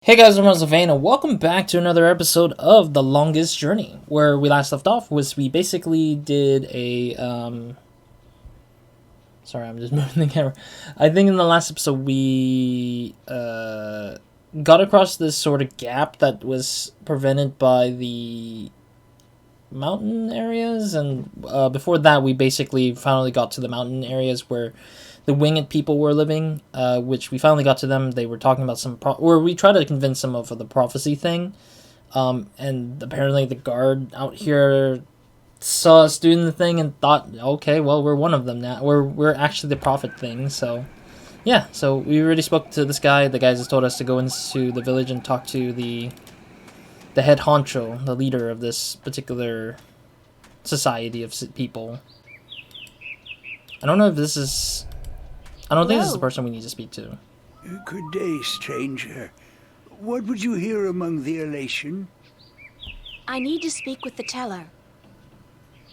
Hey guys, I'm RozaldVaneGAME, and welcome back to another episode of The Longest Journey. Where we last left off was we basically did a, Sorry, I'm just moving the camera. I think in the last episode we, got across this sort of gap that was prevented by the mountain areas, and, before that we basically finally got to the mountain areas where the winged people were living, which we finally got to them. They were talking about or we tried to convince them of the prophecy thing, and apparently the guard out here saw us doing the thing and thought, okay, well, we're one of them now. We're actually the prophet thing. So yeah, so we already spoke to this guy. The guy just told us to go into the village and talk to the head honcho, the leader of this particular society of people. I don't know if this is. I don't think this is the person we need to speak to. Good day, stranger. What would you hear among the elation? I need to speak with the teller.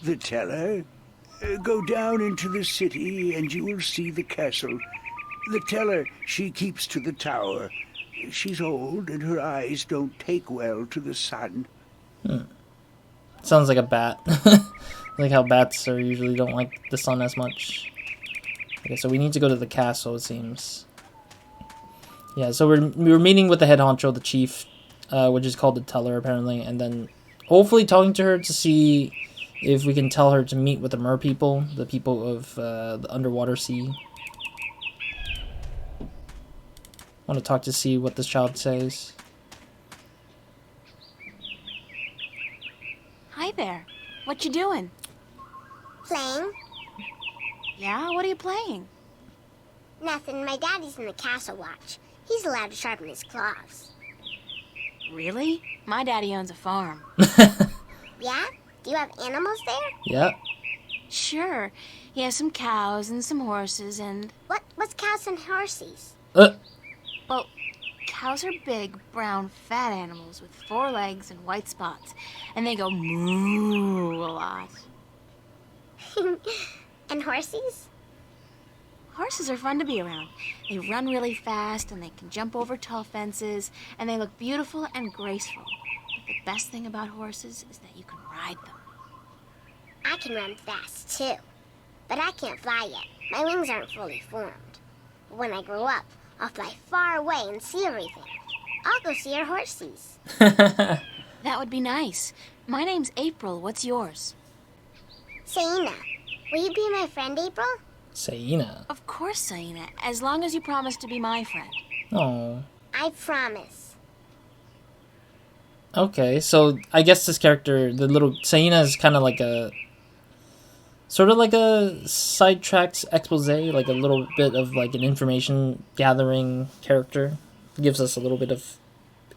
The teller? Go down into the city and you will see the castle. The teller, she keeps to the tower. She's old and her eyes don't take well to the sun. Sounds like a bat. Like how bats are usually don't like the sun as much. Okay, so we need to go to the castle, it seems. Yeah, so we're meeting with the head honcho, the chief, which is called the teller, apparently, and then hopefully talking to her to see if we can tell her to meet with the mer people, the people of the underwater sea. I want to talk to see what this child says. Hi there. What you doing? Playing? Yeah, what are you playing? Nothing. My daddy's in the castle watch. He's allowed to sharpen his claws. Really? My daddy owns a farm. Yeah? Do you have animals there? Yeah. Sure. He has some cows and some horses and... What's cows and horses? Well, cows are big, brown, fat animals with 4 legs and white spots. And they go moo a lot. And horses? Horses are fun to be around. They run really fast and they can jump over tall fences and they look beautiful and graceful. But the best thing about horses is that you can ride them. I can run fast, too. But I can't fly yet. My wings aren't fully formed. But when I grow up, I'll fly far away and see everything. I'll go see our horses. That would be nice. My name's April. What's yours? Saina, will you be my friend, April? Saina. Of course, Saina, as long as you promise to be my friend. Oh. I promise. Okay, so I guess this character, the little Saina, is kind of like a sort of like a sidetracked expose, like a little bit of like an information gathering character. Gives us a little bit of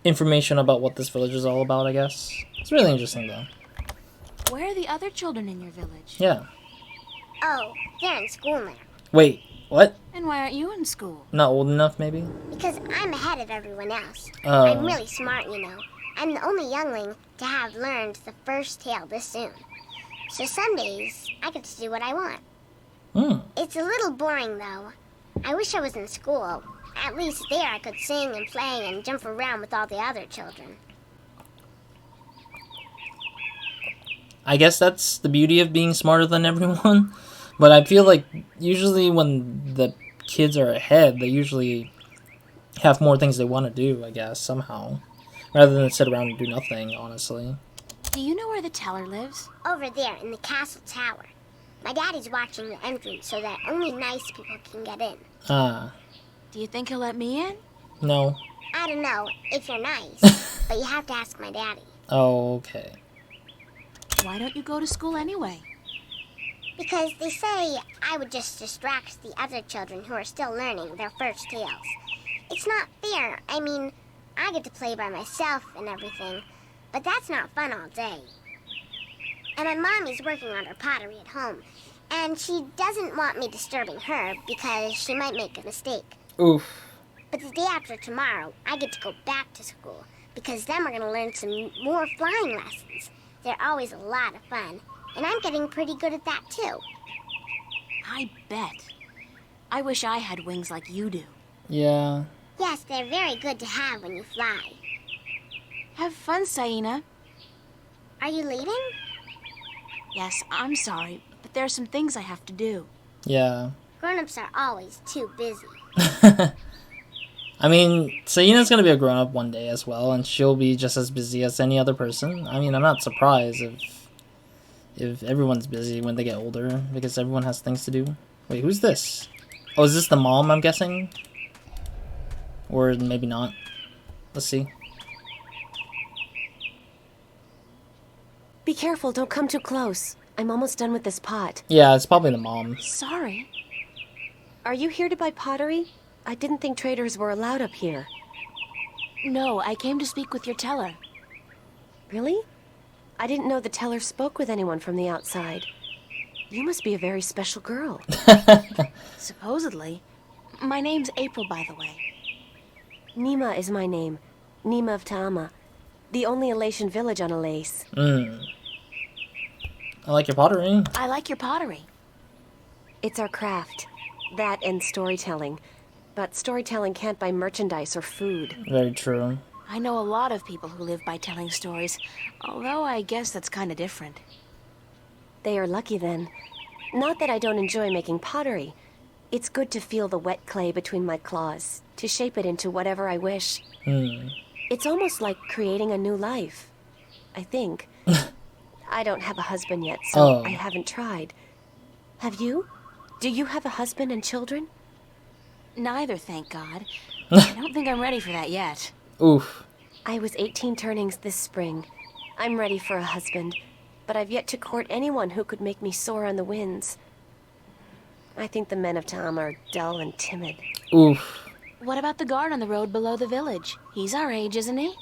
information about what this village is all about, I guess. It's really interesting though. Where are the other children in your village? Yeah. Oh, they're in school now. Wait, what? And why aren't you in school? Not old enough, maybe? Because I'm ahead of everyone else. Oh. I'm really smart, you know. I'm the only youngling to have learned the first tale this soon. So some days, I get to do what I want. It's a little boring, though. I wish I was in school. At least there I could sing and play and jump around with all the other children. I guess that's the beauty of being smarter than everyone. But I feel like usually when the kids are ahead, they usually have more things they want to do, I guess, somehow. Rather than sit around and do nothing, honestly. Do you know where the teller lives? Over there in the castle tower. My daddy's watching the entrance so that only nice people can get in. Ah. Do you think he'll let me in? No. I don't know if you're nice, but you have to ask my daddy. Oh, okay. Why don't you go to school anyway? Because they say I would just distract the other children who are still learning their first tales. It's not fair. I mean, I get to play by myself and everything, but that's not fun all day. And my mommy's working on her pottery at home, and she doesn't want me disturbing her because she might make a mistake. Oof. But the day after tomorrow, I get to go back to school, because then we're going to learn some more flying lessons. They're always a lot of fun, and I'm getting pretty good at that too. I bet. I wish I had wings like you do. Yeah. Yes, they're very good to have when you fly. Have fun, Saina. Are you leaving? Yes, I'm sorry, but there are some things I have to do. Yeah. Grown-ups are always too busy. I mean, Saina's gonna be a grown-up one day as well, and she'll be just as busy as any other person. I mean, I'm not surprised if everyone's busy when they get older, because everyone has things to do. Wait, who's this? Oh, is this the mom, I'm guessing? Or maybe not. Let's see. Be careful, don't come too close. I'm almost done with this pot. Yeah, it's probably the mom. Sorry. Are you here to buy pottery? I didn't think traders were allowed up here. No, I came to speak with your teller. Really? I didn't know the teller spoke with anyone from the outside. You must be a very special girl. Supposedly. My name's April, by the way. Nima is my name. Nima of Ta'ama. The only Elation village on Elace. I like your pottery. I like your pottery. It's our craft. That and storytelling. But storytelling can't buy merchandise or food. Very true. I know a lot of people who live by telling stories, although I guess that's kind of different. They are lucky then. Not that I don't enjoy making pottery. It's good to feel the wet clay between my claws, to shape it into whatever I wish. It's almost like creating a new life, I think. I don't have a husband yet, so I haven't tried. Have you? Do you have a husband and children? Neither, thank God. I don't think I'm ready for that yet. Oof. I was 18 turnings this spring. I'm ready for a husband, but I've yet to court anyone who could make me soar on the winds. I think the men of Ta'ama are dull and timid. Oof. What about the guard on the road below the village? He's our age, isn't he?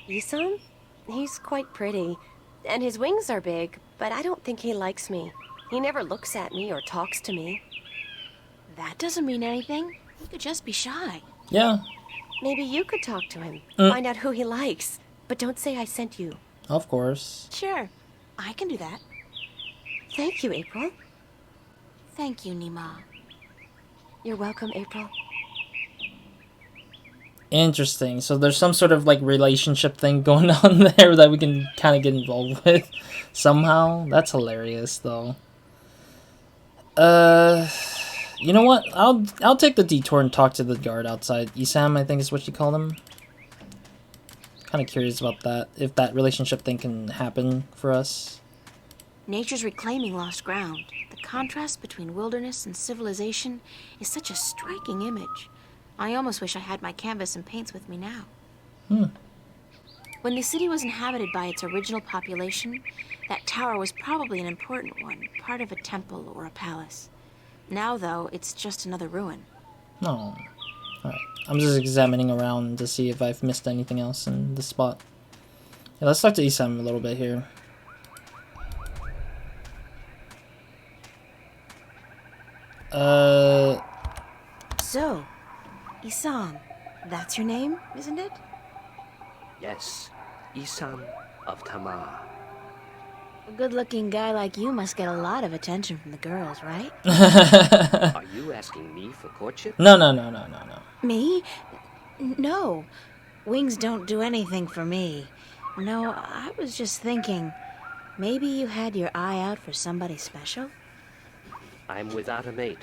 Isam? He's quite pretty, and his wings are big, but I don't think he likes me. He never looks at me or talks to me. That doesn't mean anything. He could just be shy. Yeah. Maybe you could talk to him, find out who he likes, but don't say I sent you. Of course. Sure, I can do that. Thank you, April. Thank you, Nima. You're welcome, April. Interesting. So there's some sort of like relationship thing going on there that we can kind of get involved with somehow. That's hilarious, though. You know what? I'll take the detour and talk to the guard outside. Isam, I think is what you call him. Kind of curious about that. If that relationship thing can happen for us. Nature's reclaiming lost ground. The contrast between wilderness and civilization is such a striking image. I almost wish I had my canvas and paints with me now. When the city was inhabited by its original population, that tower was probably an important one, part of a temple or a palace. Now, though, it's just another ruin. No. Alright. I'm just examining around to see if I've missed anything else in this spot. Yeah, let's talk to Isam a little bit here. So, Isam, that's your name, isn't it? Yes, Isam of Ta'ama. A good-looking guy like you must get a lot of attention from the girls, right? Are you asking me for courtship? No. Me? No. Wings don't do anything for me. No, I was just thinking, maybe you had your eye out for somebody special? I'm without a mate.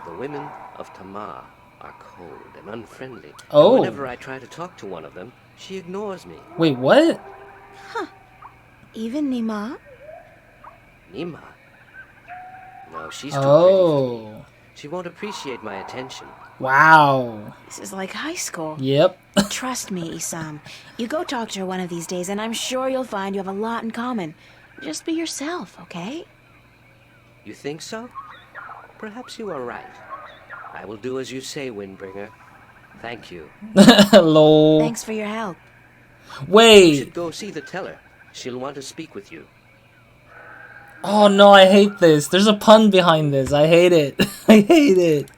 The women of Ta'ama are cold and unfriendly. Oh. And whenever I try to talk to one of them, she ignores me. Wait, what? Even Nima? Nima? No, she's too pretty for me. She won't appreciate my attention. Wow. This is like high school. Yep. Trust me, Isam. You go talk to her one of these days, and I'm sure you'll find you have a lot in common. Just be yourself, okay? You think so? Perhaps you are right. I will do as you say, Windbringer. Thank you. Lol. Thanks for your help. You Wait. should go see the teller. She'll want to speak with you. Oh no, I hate this. There's a pun behind this. I hate it. I hate it.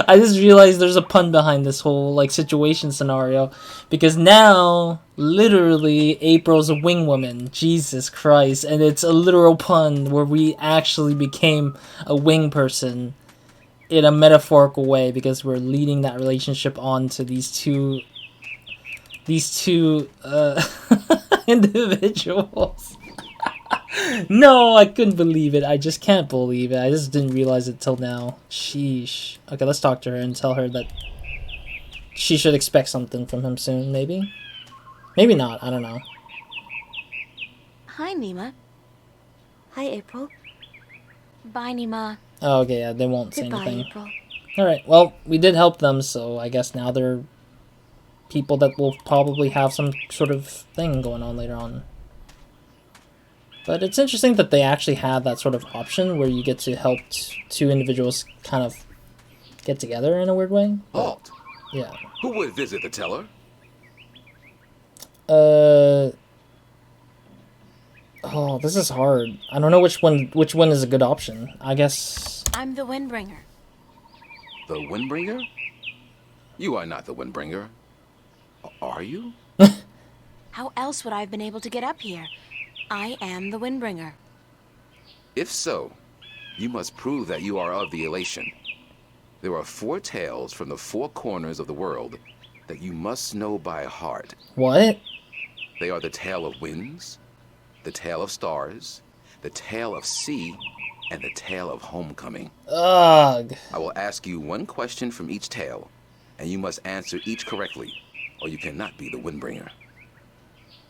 I just realized there's a pun behind this whole like situation scenario, because now literally April's a wing woman. Jesus Christ, and it's a literal pun where we actually became a wing person in a metaphorical way because we're leading that relationship on to these two individuals. No, I couldn't believe it. I just can't believe it. I just didn't realize it till now. Sheesh. Okay, let's talk to her and tell her that she should expect something from him soon, maybe? Maybe not, I don't know. Hi, Nima. Hi, April. Bye, Nima. Oh, okay, yeah, they won't say Goodbye, anything. April. Alright, well, we did help them, so I guess now they're people that will probably have some sort of thing going on later on. But it's interesting that they actually have that sort of option where you get to help two individuals kind of get together in a weird way. Halt! Yeah. Who would visit the teller? Oh, this is hard. I don't know which one is a good option. I guess... I'm the Windbringer. The Windbringer? You are not the Windbringer. Are you? How else would I have been able to get up here? I am the Windbringer. If so, you must prove that you are of the elation. There are 4 tales from the 4 corners of the world that you must know by heart. What? They are the tale of winds, the tale of stars, the tale of sea, and the tale of homecoming. Ugh. I will ask you one question from each tale, and you must answer each correctly, or you cannot be the Windbringer.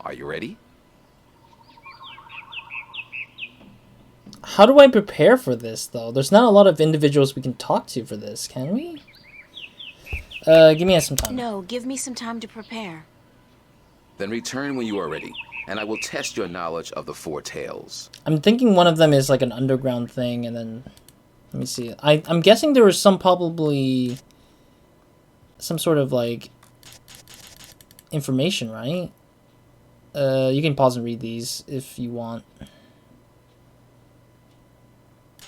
Are you ready? How do I prepare for this, though? There's not a lot of individuals we can talk to for this, can we? Give me some time. No, give me some time to prepare. Then return when you are ready, and I will test your knowledge of the 4 tales. I'm thinking one of them is like an underground thing, and then... Let me see. I'm guessing there was probably... some sort of, like... information, right? You can pause and read these if you want.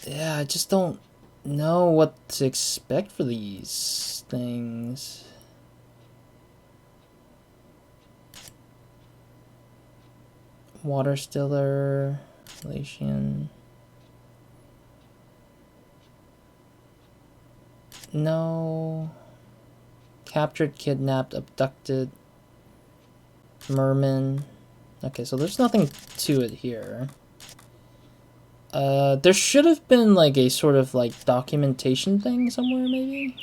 Yeah, I just don't know what to expect for these things. Water Stiller, Latian. No. Captured, kidnapped, abducted. Merman. Okay, so there's nothing to it here. There should have been like a sort of like documentation thing somewhere, maybe?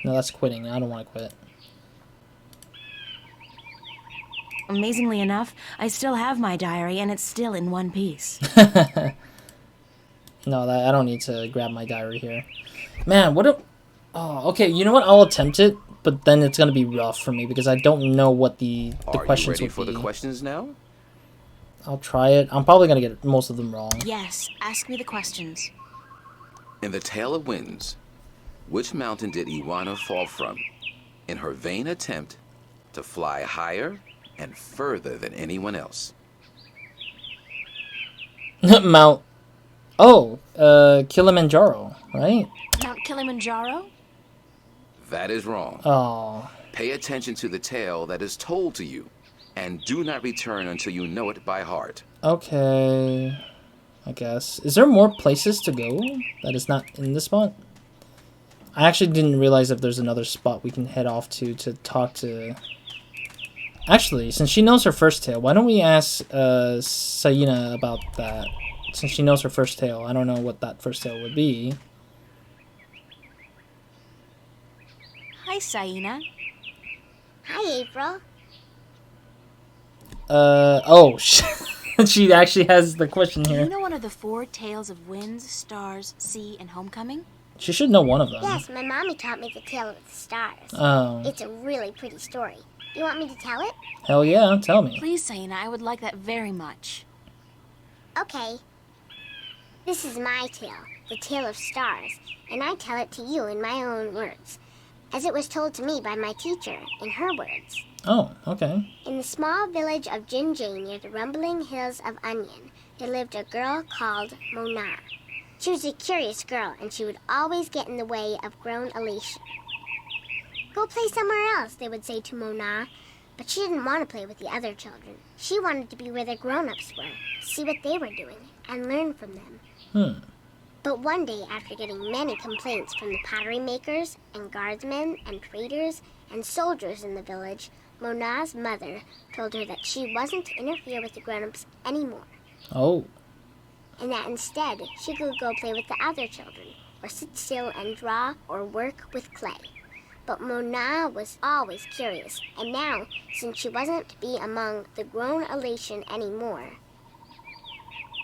No, that's quitting. I don't want to quit. Amazingly enough, I still have my diary and it's still in one piece. No, I don't need to grab my diary here. Man, what a... Oh, okay, you know what? I'll attempt it, but then it's gonna be rough for me because I don't know what the questions would be. Are you ready for the questions now? I'll try it. I'm probably gonna get most of them wrong. Yes, ask me the questions. In the Tale of Winds, which mountain did Iwana fall from in her vain attempt to fly higher and further than anyone else? Mount... Oh, Kilimanjaro, right? Mount Kilimanjaro? That is wrong. Oh. Pay attention to the tale that is told to you, and do not return until you know it by heart. Okay. I guess. Is there more places to go that is not in this spot? I actually didn't realize if there's another spot we can head off to talk to... Actually, since she knows her first tale, why don't we ask Sayina about that? Since she knows her first tale, I don't know what that first tale would be. Hi, Sayina. Hi, April. Oh, she actually has the question Do here. you know one of the 4 tales of winds, stars, sea, and homecoming? She should know one of them. Yes, my mommy taught me the tale of the stars. Oh. It's a really pretty story. You want me to tell it? Hell yeah, tell me. Please, Sayina, I would like that very much. Okay. This is my tale, the tale of stars, and I tell it to you in my own words, as it was told to me by my teacher, in her words. Oh, okay. In the small village of Jinjay near the rumbling hills of Onion, there lived a girl called Mona. She was a curious girl, and she would always get in the way of grown elation. Go play somewhere else, they would say to Mona, but she didn't want to play with the other children. She wanted to be where the grown-ups were, see what they were doing, and learn from them. But one day, after getting many complaints from the pottery makers and guardsmen and traders and soldiers in the village, Mona's mother told her that she wasn't to interfere with the grown-ups anymore. Oh. And that instead, she could go play with the other children, or sit still and draw or work with clay. But Mona was always curious, and now, since she wasn't to be among the grown elation anymore,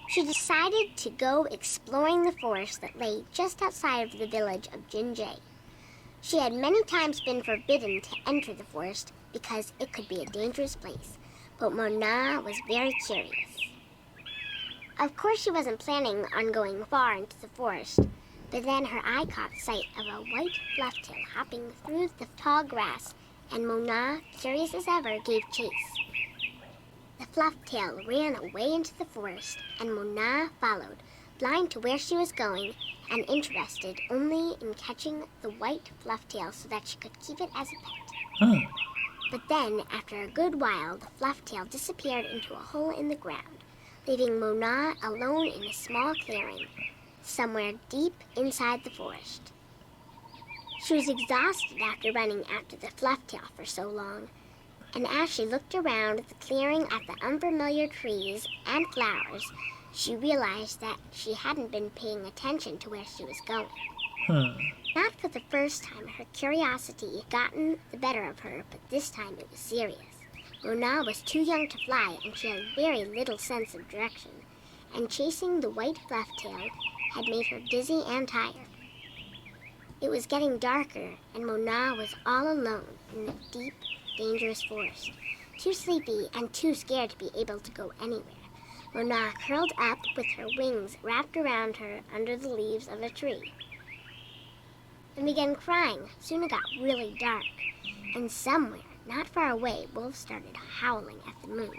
she decided to go exploring the forest that lay just outside of the village of Jinjay. She had many times been forbidden to enter the forest because it could be a dangerous place, but Mona was very curious. Of course, she wasn't planning on going far into the forest, but then her eye caught sight of a white flufftail hopping through the tall grass, and Mona, curious as ever, gave chase. The flufftail ran away into the forest, and Mona followed, blind to where she was going and interested only in catching the white flufftail so that she could keep it as a pet. But then, after a good while, the flufftail disappeared into a hole in the ground, leaving Mona alone in a small clearing, somewhere deep inside the forest. She was exhausted after running after the flufftail for so long, and as she looked around the clearing at the unfamiliar trees and flowers, she realized that she hadn't been paying attention to where she was going. Not for the first time, her curiosity had gotten the better of her, but this time it was serious. Mona was too young to fly, and she had very little sense of direction, and chasing the white flufftail had made her dizzy and tired. It was getting darker, and Mona was all alone in the deep, dangerous forest, too sleepy and too scared to be able to go anywhere. Mona curled up with her wings wrapped around her under the leaves of a tree and began crying. Soon it got really dark, and somewhere, not far away, wolves started howling at the moon.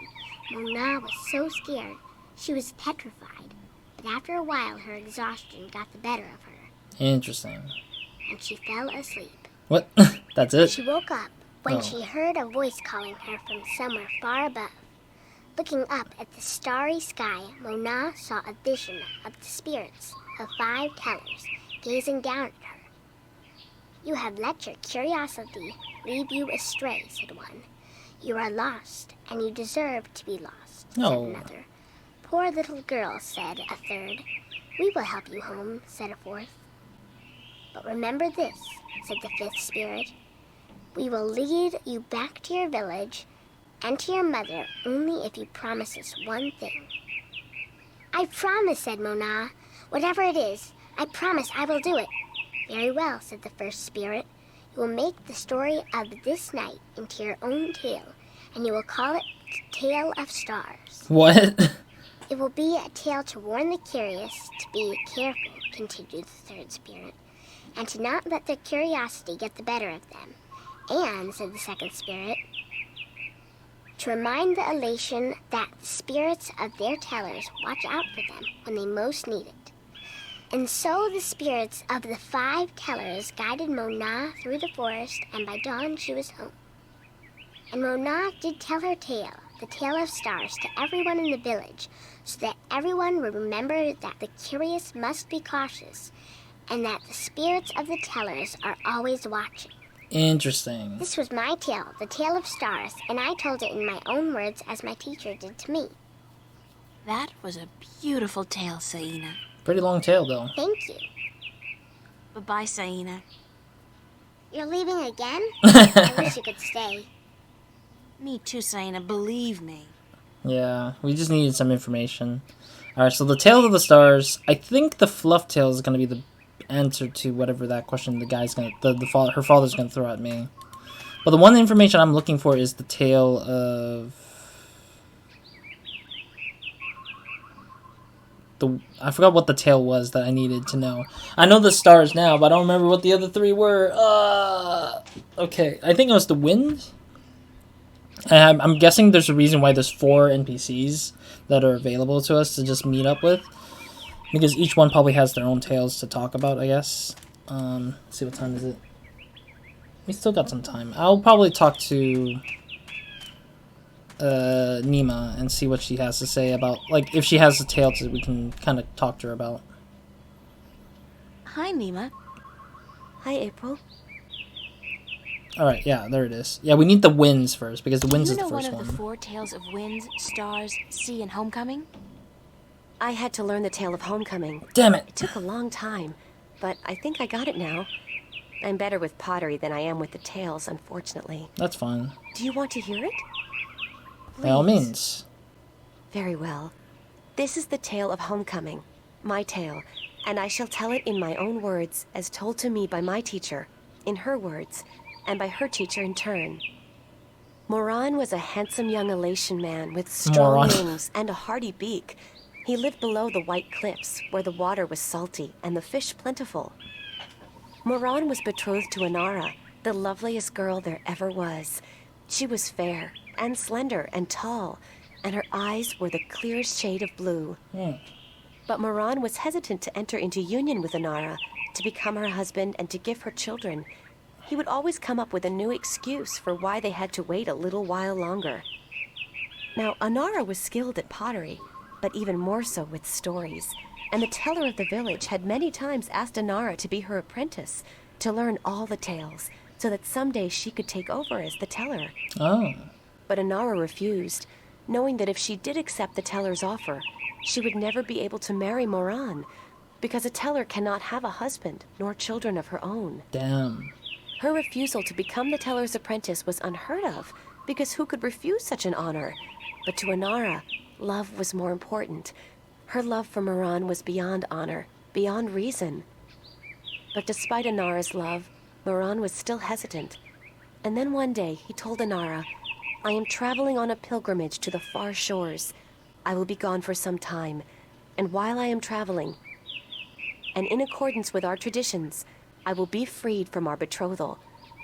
Mona was so scared, she was petrified, but after a while her exhaustion got the better of her. Interesting. And she fell asleep. What? That's it? She woke up when she heard a voice calling her from somewhere far above. Looking up at the starry sky, Mona saw a vision of the spirits of 5 tellers gazing down at her. "You have let your curiosity lead you astray," said one. "You are lost, and you deserve to be lost," said another. "Poor little girl," said a third. "We will help you home," said a fourth. "But remember this," said the 5th spirit. "We will lead you back to your village and to your mother only if you promise us one thing." "I promise," said Mona. "Whatever it is, I promise I will do it." "Very well," said the 1st spirit. "You will make the story of this night into your own tale, and you will call it Tale of Stars." What? "It will be a tale to warn the curious to be careful," continued the 3rd spirit, "and to not let their curiosity get the better of them. And," said the 2nd spirit, "to remind the elation that the spirits of their tellers watch out for them when they most need it." And so the spirits of the 5 tellers guided Mona through the forest, and by dawn she was home. And Mona did tell her tale, the Tale of Stars, to everyone in the village, so that everyone would remember that the curious must be cautious, and that the spirits of the tellers are always watching. Interesting. This was my tale, the Tale of Stars, and I told it in my own words as my teacher did to me. That was a beautiful tale, Saina. Pretty long tail, though. Thank you. Bye-bye, Saina. You're leaving again? I wish you could stay. Me too, Saina, believe me. Yeah, we just needed some information. Alright, so the Tale of the Stars, I think the fluff tail is going to be the answer to whatever that question the guy's going to, her father's going to throw at me. But the one information I'm looking for is the tale of... I forgot what the tale was that I needed to know. I know the stars now, but I don't remember what the other 3 were. Okay, I think it was the wind. I'm guessing there's a reason why there's 4 NPCs that are available to us to just meet up with. Because each one probably has their own tales to talk about, I guess. Let's see, what time is it? We still got some time. I'll probably talk to Nima and see what she has to say about, like, if she has a tale we can kind of talk to her about. Hi, Nima. Hi, April. Alright, yeah, there it is. Yeah, we need the winds first, because the winds Do is you the know one first of one. the 4 tales of winds, stars, sea, and homecoming? I had to learn the tale of homecoming. Damn it! It took a long time, but I think I got it now. I'm better with pottery than I am with the tales, unfortunately. That's fine. Do you want to hear it? By all Please. means. Very well. This is the tale of homecoming, my tale, and I shall tell it in my own words, as told to me by my teacher, in her words, and by her teacher in turn. Moran was a handsome young Elation man with strong wings and a hardy beak. He lived below the white cliffs, where the water was salty and the fish plentiful. Moran was betrothed to Inara, the loveliest girl there ever was. She was fair and slender and tall, and her eyes were the clearest shade of blue. But Moran was hesitant to enter into union with Inara, to become her husband and to give her children. He would always come up with a new excuse for why they had to wait a little while longer. Now, Inara was skilled at pottery, but even more so with stories, and the teller of the village had many times asked Inara to be her apprentice, to learn all the tales, so that someday she could take over as the teller. Oh. But Inara refused, knowing that if she did accept the teller's offer, she would never be able to marry Moran, because a teller cannot have a husband nor children of her own. Damn. Her refusal to become the teller's apprentice was unheard of, because who could refuse such an honor? But to Inara, love was more important. Her love for Moran was beyond honor, beyond reason. But despite Inara's love, Moran was still hesitant. And then one day he told Inara, "I am traveling on a pilgrimage to the far shores. I will be gone for some time, and while I am traveling, and in accordance with our traditions, I will be freed from our betrothal.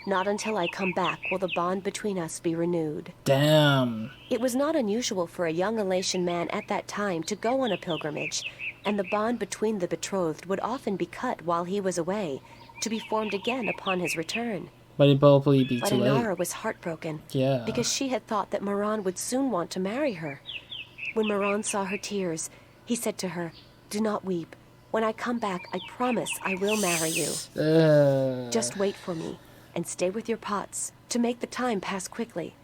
Not until I come back will the bond between us be renewed." Damn. It was not unusual for a young Elation man at that time to go on a pilgrimage, and the bond between the betrothed would often be cut while he was away, to be formed again upon his return. But it'd probably be But too late. Inara was heartbroken, Yeah. because she had thought that Moran would soon want to marry her. When Moran saw her tears, he said to her, "Do not weep. When I come back, I promise I will marry you. Just wait for me, and stay with your pots, to make the time pass quickly."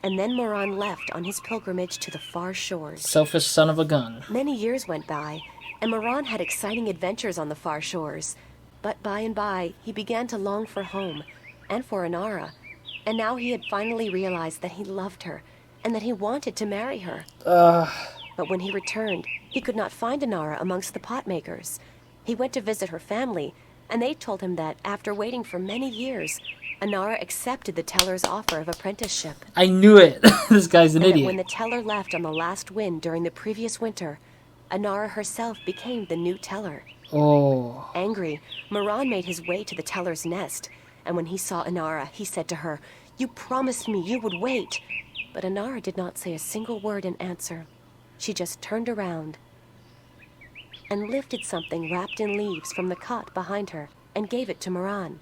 And then Moran left on his pilgrimage to the far shores. Selfish son of a gun. Many years went by, and Moran had exciting adventures on the far shores. But by and by, he began to long for home, and for Inara. And now he had finally realized that he loved her, and that he wanted to marry her. But when he returned, he could not find Inara amongst the pot makers. He went to visit her family, and they told him that, after waiting for many years, Inara accepted the teller's offer of apprenticeship. I knew it. This guy's an And that idiot. when the teller left on the last wind during the previous winter, Inara herself became the new teller. Oh. Angry, Moran made his way to the teller's nest, and when he saw Inara, he said to her, "You promised me you would wait." But Inara did not say a single word in answer. She just turned around and lifted something wrapped in leaves from the cot behind her and gave it to Moran.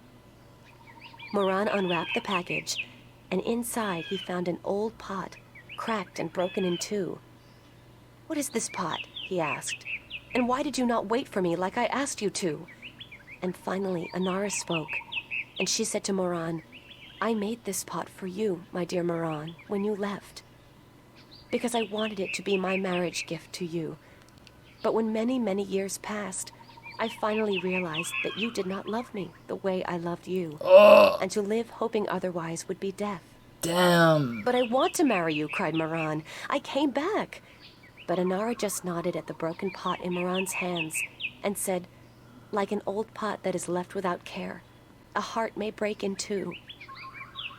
Moran unwrapped the package, and inside he found an old pot, cracked and broken in two. "What is this pot?" he asked. "And why did you not wait for me like I asked you to?" And finally Inara spoke, and she said to Moran, "I made this pot for you, my dear Moran, when you left, because I wanted it to be my marriage gift to you. But when many, many years passed, I finally realized that you did not love me the way I loved you, and to live hoping otherwise would be death." Damn. "But I want to marry you," cried Moran. "I came back." But Inara just nodded at the broken pot in Moran's hands and said, "Like an old pot that is left without care, a heart may break in two,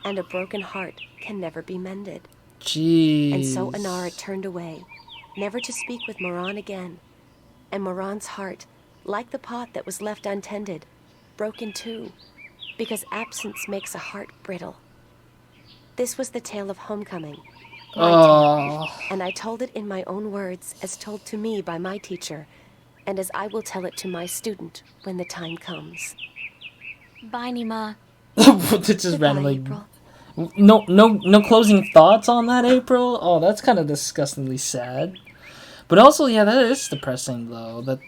and a broken heart can never be mended." Jeez. And so Inara turned away, never to speak with Moran again. And Moran's heart, like the pot that was left untended, broke in two, because absence makes a heart brittle. This was the tale of homecoming, my tale, and I told it in my own words, as told to me by my teacher, and as I will tell it to my student when the time comes. Bye, Nima. Just Goodbye, randomly. April. No closing thoughts on that, April? Oh, that's kind of disgustingly sad. But also, yeah, that is depressing though. That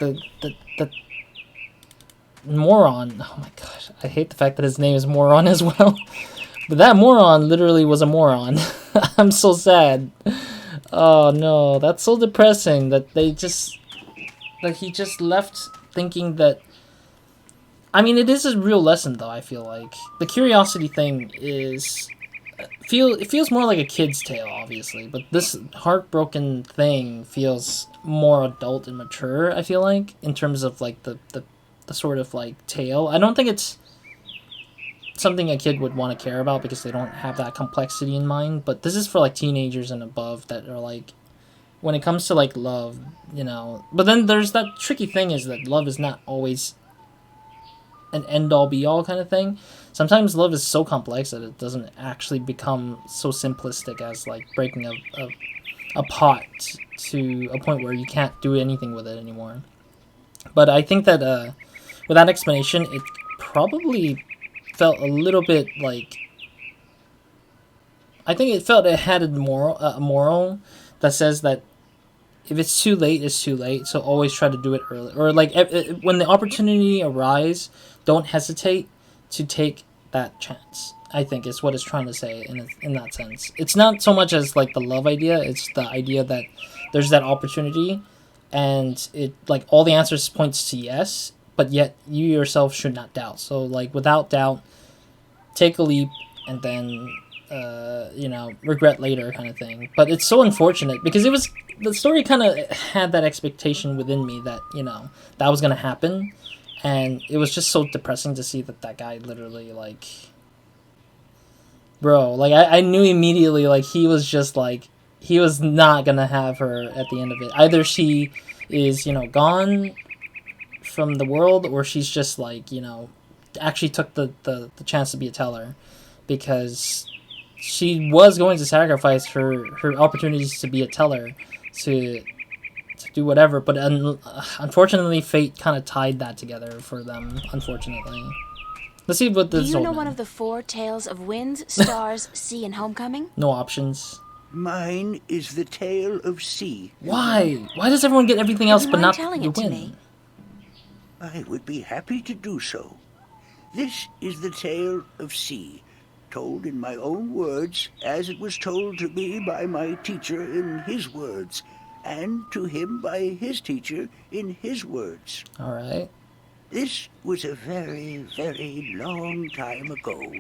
moron, oh my gosh, I hate the fact that his name is Moron as well. But that moron literally was a moron. I'm so sad. Oh no, that's so depressing that he just left thinking that. I mean, it is a real lesson though, I feel like. The curiosity thing is it feels more like a kid's tale, obviously, but this heartbroken thing feels more adult and mature, I feel like, in terms of like the sort of like tale. I don't think it's something a kid would want to care about because they don't have that complexity in mind, but this is for like teenagers and above that are like, when it comes to like love, you know. But then there's that tricky thing is that love is not always an end all be all kind of thing. Sometimes love is so complex that it doesn't actually become so simplistic as like breaking a pot to a point where you can't do anything with it anymore. But I think that with that explanation, it probably felt a little bit like, I think it felt it had a moral that says that if it's too late, it's too late. So always try to do it early, or like when the opportunity arises, don't hesitate to take that chance. I think is what it's trying to say in that sense. It's not so much as like the love idea; it's the idea that there's that opportunity, and it like all the answers points to yes, but yet you yourself should not doubt. So like without doubt, take a leap, and then regret later kind of thing. But it's so unfortunate because the story kind of had that expectation within me that that was gonna happen. And it was just so depressing to see that guy literally, like... Bro, like, I knew immediately, like, he was just, like... He was not gonna have her at the end of it. Either she is, gone from the world, or she's just, like, actually took the chance to be a teller. Because she was going to sacrifice her opportunities to be a teller to do whatever, but unfortunately fate kind of tied that together for them, unfortunately. Let's see what this is. Do you know one of the 4 tales of winds, stars, sea, and homecoming? No options. Mine is the tale of sea. Why does everyone get everything else but not telling the it to wind? me? I would be happy to do so. This is the tale of sea, told in my own words, as it was told to me by my teacher in his words, and to him by his teacher in his words. All right. This was a very, very long time ago,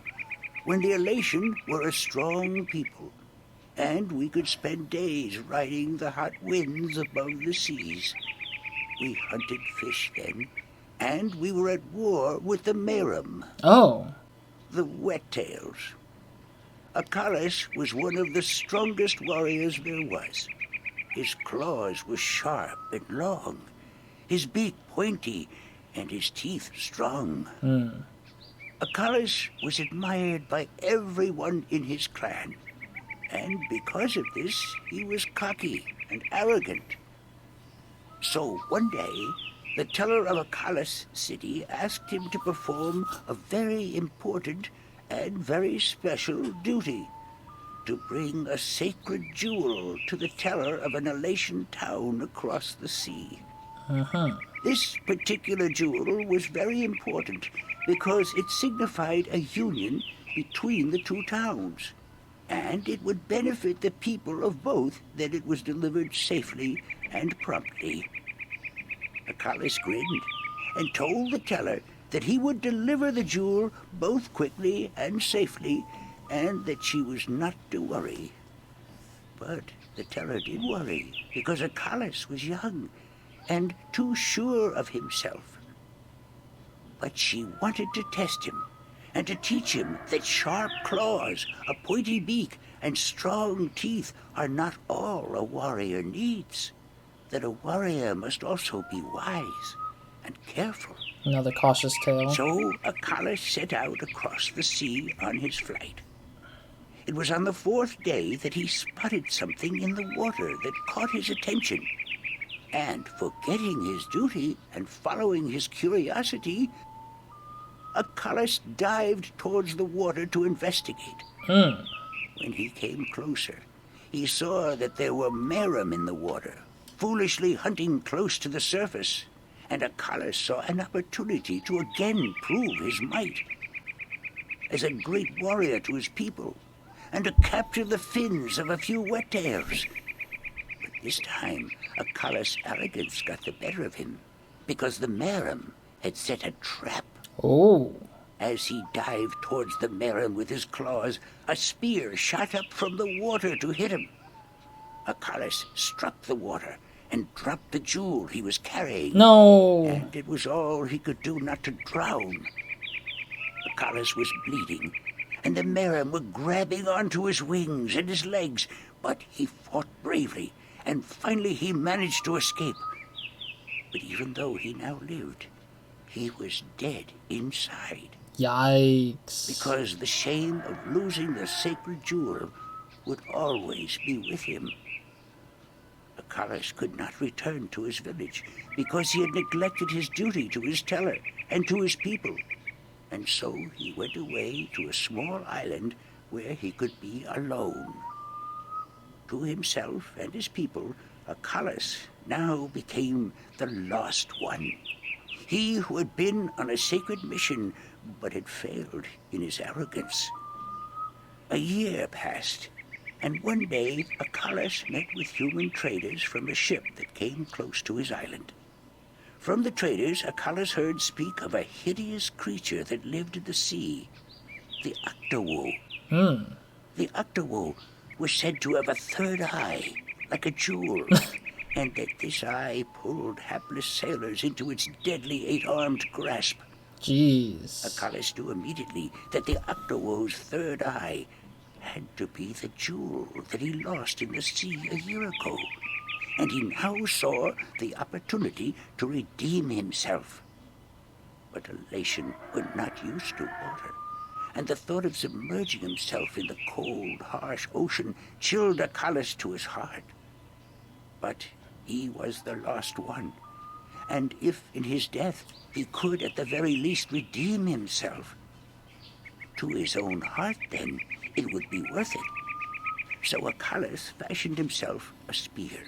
when the Elation were a strong people, and we could spend days riding the hot winds above the seas. We hunted fish then, and we were at war with the Merum. Oh. The Wet-tails. Achilles was one of the strongest warriors there was. His claws were sharp and long, his beak pointy, and his teeth strong. Achilles was admired by everyone in his clan, and because of this, he was cocky and arrogant. So one day, the teller of Achilles' city asked him to perform a very important and very special duty: to bring a sacred jewel to the teller of an Elation town across the sea. This particular jewel was very important because it signified a union between the 2 towns, and it would benefit the people of both that it was delivered safely and promptly. Achilles grinned and told the teller that he would deliver the jewel both quickly and safely, and that she was not to worry. But the teller did worry, because Achilles was young and too sure of himself. But she wanted to test him, and to teach him that sharp claws, a pointy beak, and strong teeth are not all a warrior needs. That a warrior must also be wise and careful. Another cautious tale. So Achilles set out across the sea on his flight. It was on the 4th day that he spotted something in the water that caught his attention. And forgetting his duty and following his curiosity, Achilles dived towards the water to investigate. When he came closer, he saw that there were Merum in the water, foolishly hunting close to the surface, and Achilles saw an opportunity to again prove his might as a great warrior to his people, and to capture the fins of a few wet tails. But this time, Achilles' arrogance got the better of him, because the Merim had set a trap. Oh. As he dived towards the Merim with his claws, a spear shot up from the water to hit him. Achilles struck the water and dropped the jewel he was carrying. No. And it was all he could do not to drown. Achilles was bleeding, and the Merim were grabbing onto his wings and his legs, but he fought bravely, and finally he managed to escape. But even though he now lived, he was dead inside. Yikes. Because the shame of losing the sacred jewel would always be with him. Achilles could not return to his village because he had neglected his duty to his teller and to his people. And so he went away to a small island where he could be alone. To himself and his people, Achilles now became the lost one. He who had been on a sacred mission but had failed in his arrogance. A year passed, and one day Achilles met with human traders from a ship that came close to his island. From the traders, Achilles heard speak of a hideous creature that lived in the sea, the Octowoe. The Octowoe was said to have a third eye, like a jewel, and that this eye pulled hapless sailors into its deadly eight-armed grasp. Jeez. Achilles knew immediately that the Octowoe's third eye had to be the jewel that he lost in the sea a year ago. And he now saw the opportunity to redeem himself. But elation was not used to water, and the thought of submerging himself in the cold, harsh ocean chilled Achilles to his heart. But he was the lost one, and if in his death he could at the very least redeem himself, to his own heart then it would be worth it. So Achilles fashioned himself a spear,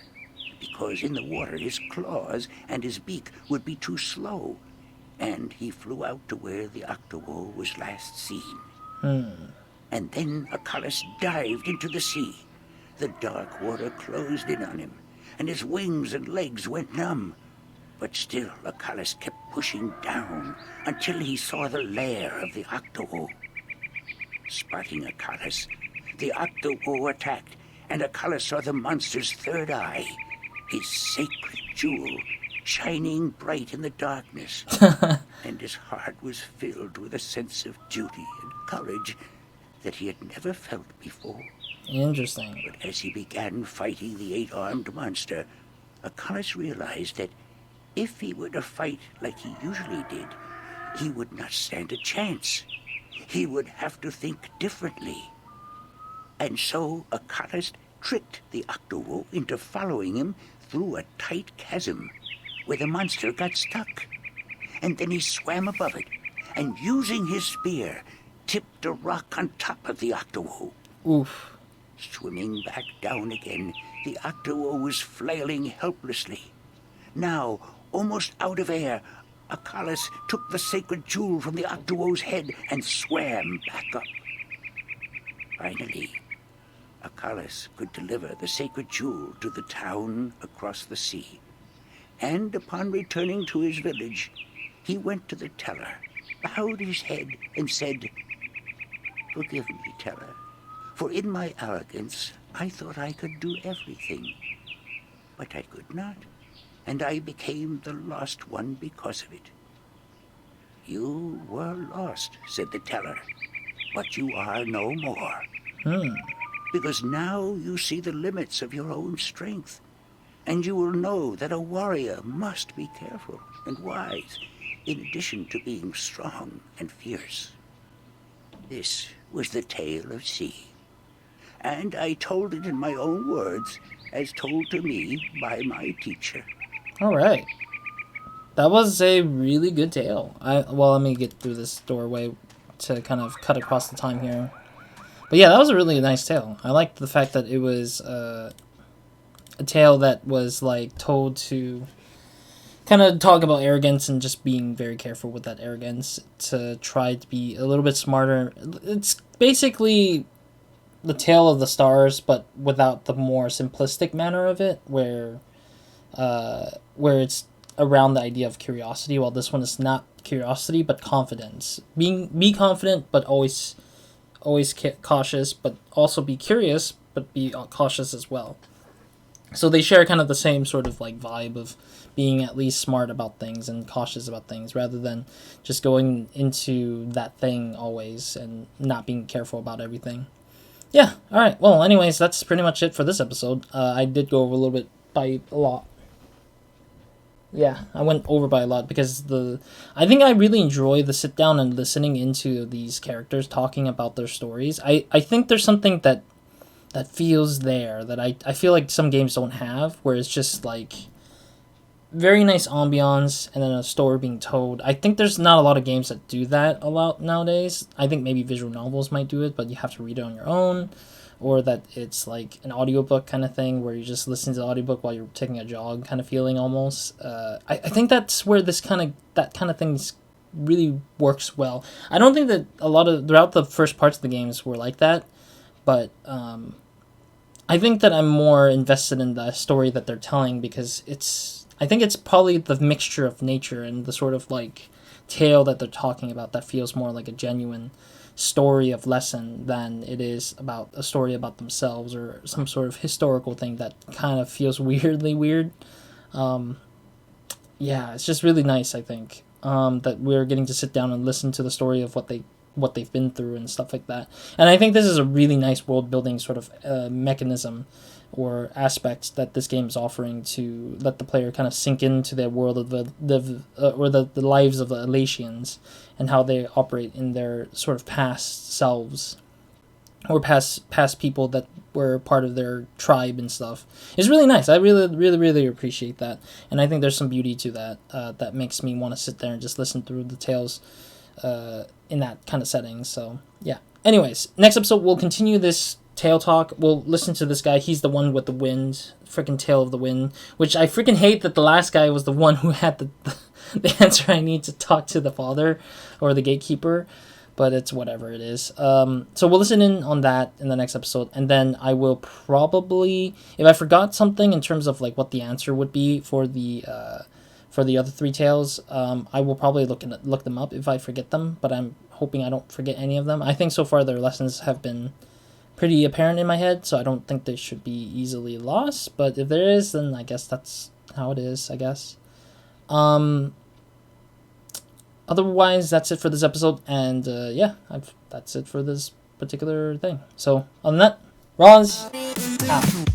because in the water his claws and his beak would be too slow, and he flew out to where the Octowoe was last seen. And then Achilles dived into the sea. The dark water closed in on him, and his wings and legs went numb. But still Achilles kept pushing down until he saw the lair of the Octowoe. Spotting Achilles, the Octowoe attacked, and Achilles saw the monster's third eye, his sacred jewel, shining bright in the darkness. And his heart was filled with a sense of duty and courage that he had never felt before. Interesting. But as he began fighting the eight-armed monster, Achilles realized that if he were to fight like he usually did, he would not stand a chance. He would have to think differently. And so Achilles tricked the Octowoe into following him through a tight chasm where the monster got stuck. And then he swam above it, and using his spear, tipped a rock on top of the Octowoe. Oof. Swimming back down again, the Octowoe was flailing helplessly. Now, almost out of air, Achilles took the sacred jewel from the Octowoe's head and swam back up. Finally, Achilles could deliver the sacred jewel to the town across the sea. And upon returning to his village, he went to the teller, bowed his head, and said, "Forgive me, teller, for in my arrogance I thought I could do everything. But I could not, and I became the lost one because of it." "You were lost," said the teller, "but you are no more. Because now you see the limits of your own strength, and you will know that a warrior must be careful and wise, in addition to being strong and fierce." This was the tale of C, and I told it in my own words, as told to me by my teacher. All right. That was a really good tale. Well, let me get through this doorway to kind of cut across the time here. But yeah, that was a really nice tale. I liked the fact that it was a tale that was like told to kind of talk about arrogance and just being very careful with that arrogance to try to be a little bit smarter. It's basically the Tale of the Stars, but without the more simplistic manner of it, where it's around the idea of curiosity, while this one is not curiosity but confidence. Be confident, but always cautious, but also be curious, but be cautious as well. So they share kind of the same sort of like vibe of being at least smart about things and cautious about things, rather than just going into that thing always and not being careful about everything. Yeah, alright, well, anyways, that's pretty much it for this episode. I did go over a little bit by a lot. Yeah, I went over by a lot because I think I really enjoy the sit down and listening into these characters talking about their stories. I think there's something that feels there that I feel like some games don't have, where it's just like very nice ambiance and then a story being told. I think there's not a lot of games that do that a lot nowadays. I think maybe visual novels might do it, but you have to read it on your own, or that it's like an audiobook kind of thing where you just listen to the audiobook while you're taking a jog kind of feeling almost. I think that's where that kind of thing really works well. I don't think that a lot of throughout the first parts of the games were like that, but I think that I'm more invested in the story that they're telling, because I think it's probably the mixture of nature and the sort of like tale that they're talking about that feels more like a genuine story of lesson than it is about a story about themselves or some sort of historical thing that kind of feels weirdly weird. Yeah, it's just really nice, I think, that we're getting to sit down and listen to the story of what they've been through and stuff like that. And I think this is a really nice world building sort of mechanism or aspects that this game is offering to let the player kind of sink into their world of the lives of the Alatians and how they operate in their sort of past selves or past people that were part of their tribe and stuff. It's really nice. I really appreciate that, and I think there's some beauty to that that makes me want to sit there and just listen through the tales in that kind of setting. So yeah. Anyways, next episode we'll continue this tale talk. We'll listen to this guy. He's the one with the wind, freaking Tale of the Wind, which I freaking hate that the last guy was the one who had the answer I need to talk to the father or the gatekeeper, but it's whatever it is. So we'll listen in on that in the next episode, and then I will probably, if I forgot something in terms of like what the answer would be for the other three tales, I will probably look them up if I forget them, but I'm hoping I don't forget any of them. I think so far their lessons have been pretty apparent in my head, so I don't think they should be easily lost, but if there is, then I guess that's how it is, I guess. Otherwise, that's it for this episode, and yeah, that's it for this particular thing. So, other than that, Roz, out.